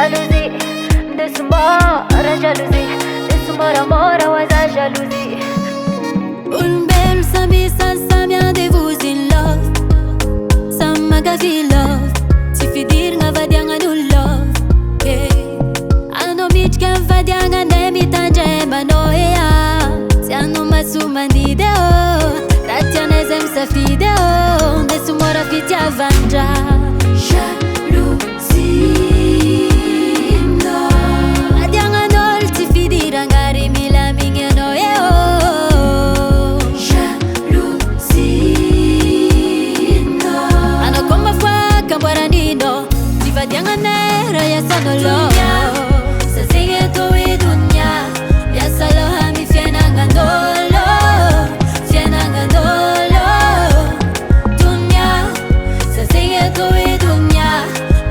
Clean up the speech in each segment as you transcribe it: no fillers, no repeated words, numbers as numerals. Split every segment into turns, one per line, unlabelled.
jalousie, desumora jalousie, desumora mora waza jalousie.
Ulumbelo sambisa samia de vous in love, samaga fi love, si fidir nga vadianga no love. Ano mit kan vadianga nemi tanjema no ea, si ano masuma ni deo, ratiane zem sa fideo, desumora fiti avanja. Vadianga nera ya sanolo, sa sige to i dunya, ya salo hami fiena ngandolo, fiena ngandolo. Dunya, sa sige to i dunya,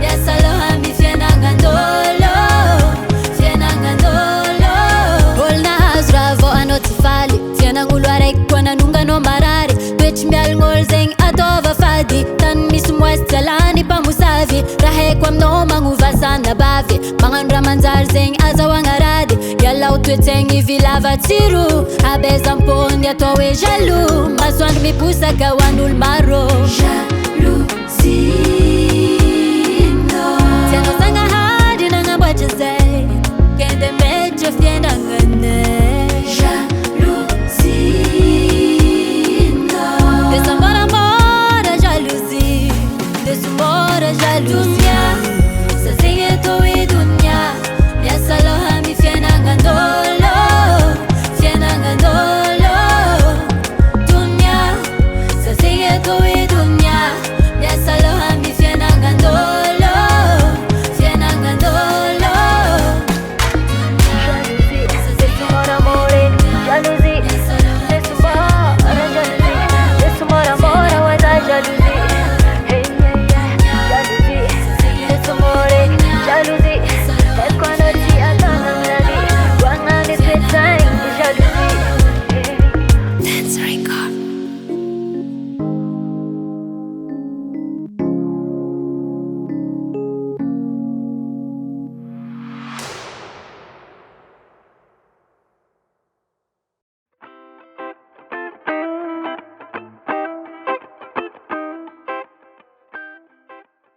ya salo hami fiena ngandolo, fiena ngandolo. Bolna azravo anotifali, fiena ngulware kwana nunga no marari, bitch mial ngol zeng adova fadi, tan misumwestalani pa musavi. Kwa mno manguvazana bave manganra manzar zeng azawangarade yala utwetengi vilava tiru abeza mponi atowe jaloux maswan mi pusa kawanul maro jalousie no tena sanga hadi nanga bwache kende meje fienda ngane jalousie no desumora mora jalousie desumora jalousie.